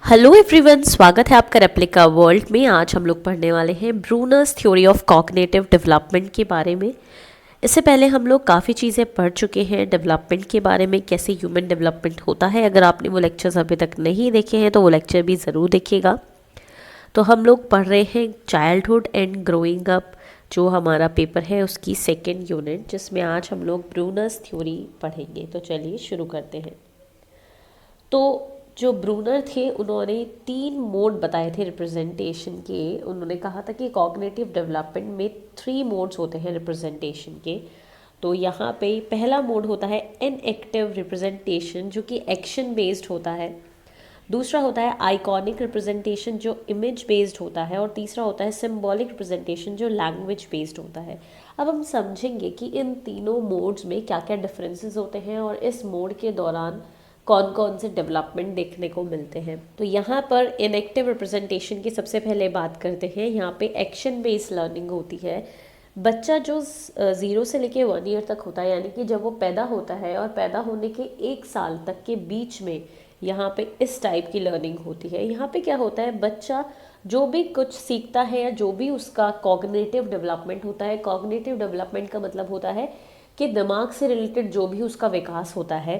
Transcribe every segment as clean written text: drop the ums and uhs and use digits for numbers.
Hello everyone, स्वागत है आपका रेप्लिका वर्ल्ड में। आज हम लोग पढ़ने वाले हैं Brunner's theory of cognitive development के बारे में। इससे पहले हम लोग काफ़ी चीज़ें पढ़ चुके हैं डेवलपमेंट के बारे में, कैसे ह्यूमन डेवलपमेंट होता है। अगर आपने वो लेक्चर्स अभी तक नहीं देखे हैं तो वो लेक्चर भी ज़रूर देखिएगा। तो हम लोग पढ़ रहे हैं चाइल्डहुड एंड ग्रोइंग अप, जो हमारा पेपर है उसकी सेकेंड यूनिट, जिसमें आज हम लोग ब्रूनर्स थ्योरी पढ़ेंगे। तो चलिए शुरू करते हैं। तो जो ब्रूनर थे उन्होंने 3 मोड बताए थे रिप्रेजेंटेशन के। उन्होंने कहा था कि कॉग्निटिव डेवलपमेंट में 3 मोड्स होते हैं रिप्रेजेंटेशन के। तो यहाँ पे पहला मोड होता है इनएक्टिव रिप्रेजेंटेशन, जो कि एक्शन बेस्ड होता है। दूसरा होता है आइकॉनिक रिप्रेजेंटेशन, जो इमेज बेस्ड होता है। और तीसरा होता है सिंबॉलिक रिप्रेजेंटेशन, जो लैंग्वेज बेस्ड होता है। अब हम समझेंगे कि इन तीनों मोड्स में क्या क्या डिफरेंसेस होते हैं और इस मोड के दौरान कौन कौन से डेवलपमेंट देखने को मिलते हैं। तो यहाँ पर इनएक्टिव रिप्रेजेंटेशन की सबसे पहले बात करते हैं। यहाँ पे एक्शन बेस्ड लर्निंग होती है। बच्चा जो 0 से लेके 1 ईयर तक होता है, यानी कि जब वो पैदा होता है और पैदा होने के 1 साल तक के बीच में यहाँ पे इस टाइप की लर्निंग होती है। यहाँ पे क्या होता है, बच्चा जो भी कुछ सीखता है या जो भी उसका कॉग्निटिव डेवलपमेंट होता है, कॉग्निटिव डेवलपमेंट का मतलब होता है कि दिमाग से रिलेटेड जो भी उसका विकास होता है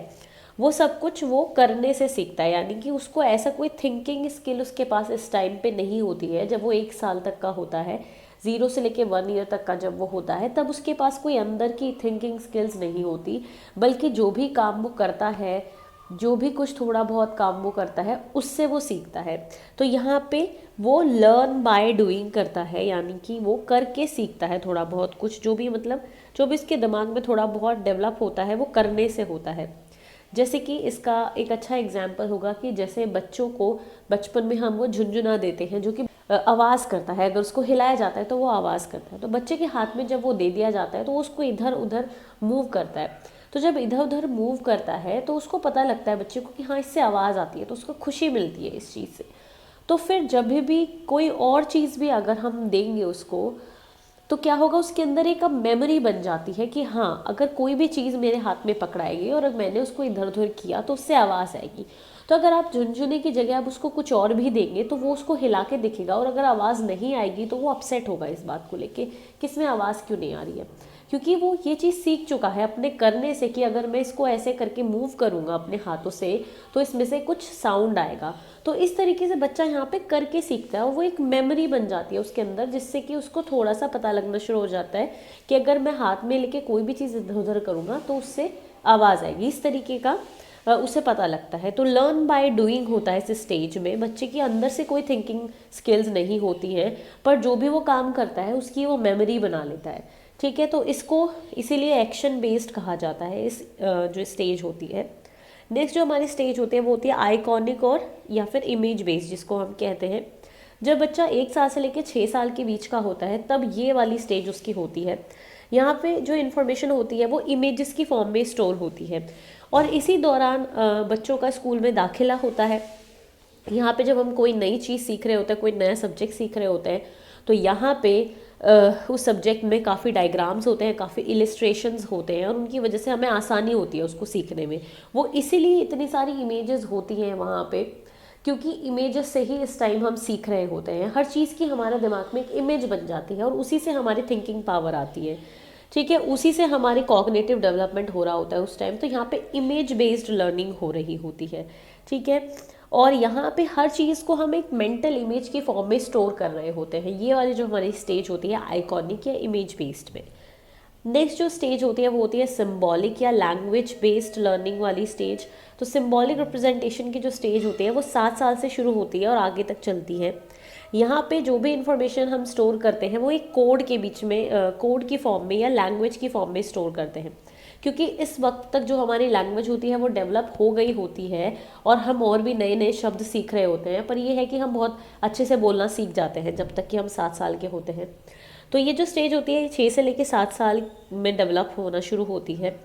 वो सब कुछ वो करने से सीखता है। यानी कि उसको ऐसा कोई थिंकिंग स्किल उसके पास इस टाइम पे नहीं होती है। जब वो 1 साल तक का होता है, 0 से लेके 1 ईयर तक का जब वो होता है, तब उसके पास कोई अंदर की थिंकिंग स्किल्स नहीं होती, बल्कि जो भी काम वो करता है, जो भी कुछ थोड़ा बहुत काम वो करता है, उससे वो सीखता है। तो यहाँ पे वो लर्न बाय डूइंग करता है, यानी कि वो करके सीखता है थोड़ा बहुत कुछ। जो भी मतलब जो भी इसके दिमाग में थोड़ा बहुत डेवलप होता है वो करने से होता है। जैसे कि इसका एक अच्छा एग्जाम्पल होगा कि जैसे बच्चों को बचपन में हम वो झुनझुना देते हैं, जो कि आवाज़ करता है। अगर उसको हिलाया जाता है तो वो आवाज़ करता है। तो बच्चे के हाथ में जब वो दे दिया जाता है तो उसको इधर उधर मूव करता है। तो जब इधर उधर मूव करता है तो उसको पता लगता है बच्चे को कि हाँ, इससे आवाज़ आती है, तो उसको खुशी मिलती है इस चीज़ से। तो फिर जब भी कोई और चीज़ भी अगर हम देंगे उसको, तो क्या होगा, उसके अंदर एक अब मेमोरी बन जाती है कि हाँ, अगर कोई भी चीज़ मेरे हाथ में पकड़ाएगी और अगर मैंने उसको इधर उधर किया तो उससे आवाज़ आएगी। तो अगर आप झुनझुने की जगह आप उसको कुछ और भी देंगे तो वो उसको हिला के दिखेगा, और अगर आवाज़ नहीं आएगी तो वो अपसेट होगा इस बात को लेके कि इसमें आवाज़ क्यों नहीं आ रही है। क्योंकि वो ये चीज़ सीख चुका है अपने करने से कि अगर मैं इसको ऐसे करके मूव करूँगा अपने हाथों से तो इसमें से कुछ साउंड आएगा। तो इस तरीके से बच्चा यहाँ पे करके सीखता है और वो एक मेमोरी बन जाती है उसके अंदर, जिससे कि उसको थोड़ा सा पता लगना शुरू हो जाता है कि अगर मैं हाथ में लेके कोई भी चीज़ इधर उधर करूँगा तो उससे आवाज़ आएगी। इस तरीके का उसे पता लगता है। तो लर्न बाय डूइंग होता है इस स्टेज में। बच्चे के अंदर से कोई थिंकिंग स्किल्स नहीं होती हैं, पर जो भी वो काम करता है उसकी वो मेमोरी बना लेता है। ठीक है, तो इसको इसीलिए एक्शन बेस्ड कहा जाता है इस जो स्टेज होती है। नेक्स्ट जो हमारी स्टेज होती है वो होती है आइकॉनिक और या फिर इमेज बेस्ड, जिसको हम कहते हैं। जब बच्चा 1 साल से लेकर 6 साल के बीच का होता है तब ये वाली स्टेज उसकी होती है। यहाँ पे जो इन्फॉर्मेशन होती है वो इमेजेस की फॉर्म में स्टोर होती है। और इसी दौरान बच्चों का स्कूल में दाखिला होता है। यहाँ पे जब हम कोई नई चीज़ सीख रहे होते हैं, कोई नया सब्जेक्ट सीख रहे होते हैं, तो यहाँ पे उस सब्जेक्ट में काफ़ी डायग्राम्स होते हैं, काफ़ी इलिस्ट्रेशंस होते हैं, और उनकी वजह से हमें आसानी होती है उसको सीखने में। वो इसीलिए इतनी सारी इमेजेस होती हैं वहाँ पे, क्योंकि इमेजेस से ही इस टाइम हम सीख रहे होते हैं। हर चीज़ की हमारे दिमाग में एक इमेज बन जाती है और उसी से हमारी थिंकिंग पावर आती है। ठीक है, उसी से हमारी कॉग्निटिव डेवलपमेंट हो रहा होता है उस टाइम। तो यहाँ पे इमेज बेस्ड लर्निंग हो रही होती है। ठीक है, और यहाँ पे हर चीज़ को हम एक मेंटल इमेज की फॉर्म में स्टोर कर रहे होते हैं। ये वाली जो हमारी स्टेज होती है आइकॉनिक या इमेज बेस्ड में। नेक्स्ट जो स्टेज होती है वो होती है सिंबॉलिक या लैंग्वेज बेस्ड लर्निंग वाली स्टेज। तो सिंबॉलिक रिप्रेजेंटेशन की जो स्टेज होती है वो 7 साल से शुरू होती है और आगे तक चलती है। यहाँ पे जो भी इंफॉर्मेशन हम स्टोर करते हैं वो एक कोड के बीच में, कोड की फॉर्म में या लैंग्वेज की फॉर्म में स्टोर करते हैं। क्योंकि इस वक्त तक जो हमारी लैंग्वेज होती है वो डेवलप हो गई होती है और हम और भी नए नए शब्द सीख रहे होते हैं, पर ये है कि हम बहुत अच्छे से बोलना सीख जाते हैं जब तक कि हम 7 साल के होते हैं। तो ये जो स्टेज होती है 6 से लेकर 7 साल में डेवलप होना शुरू होती है।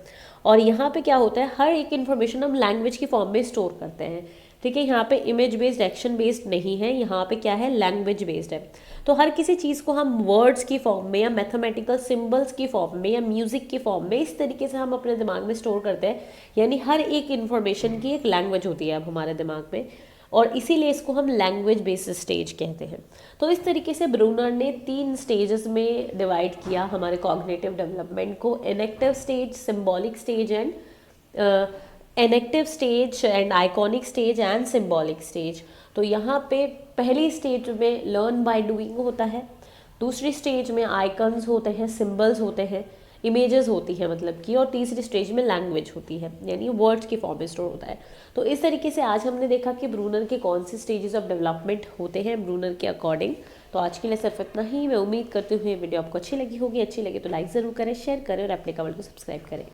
और यहाँ पे क्या होता है, हर एक इन्फॉर्मेशन हम लैंग्वेज की फॉर्म में स्टोर करते हैं। ठीक है, यहाँ पे इमेज बेस्ड एक्शन बेस्ड नहीं है, यहाँ पे क्या है, लैंग्वेज बेस्ड है। तो हर किसी चीज़ को हम वर्ड्स की फॉर्म में या मैथमेटिकल सिंबल्स की फॉर्म में या म्यूजिक की फॉर्म में इस तरीके से हम अपने दिमाग में स्टोर करते हैं। यानी हर एक इन्फॉर्मेशन की एक लैंग्वेज होती है अब हमारे दिमाग में। और इसीलिए इसको हम लैंग्वेज बेस्ड स्टेज कहते हैं। तो इस तरीके से ब्रूनर ने 3 स्टेजेस में डिवाइड किया हमारे कॉग्निटिव डेवलपमेंट को, inactive stage, symbolic stage and inactive stage and iconic stage and symbolic stage. तो यहाँ पे पहली स्टेज में लर्न बाय डूइंग होता है, दूसरी स्टेज में आइकन्स होते हैं, सिंबल्स होते हैं, इमेजेस होती है मतलब कि, और तीसरी स्टेज में लैंग्वेज होती है, यानी वर्ड्स की फॉर्म में स्टोर होता है। तो इस तरीके से आज हमने देखा कि ब्रूनर के कौन से स्टेजेस ऑफ डेवलपमेंट होते हैं ब्रूनर के अकॉर्डिंग। तो आज के लिए सिर्फ इतना ही। मैं उम्मीद करती हूँ ये वीडियो आपको अच्छी लगी होगी। अच्छी लगी तो लाइक ज़रूर करें, शेयर करें और एप्लीकेबल को सब्सक्राइब करें।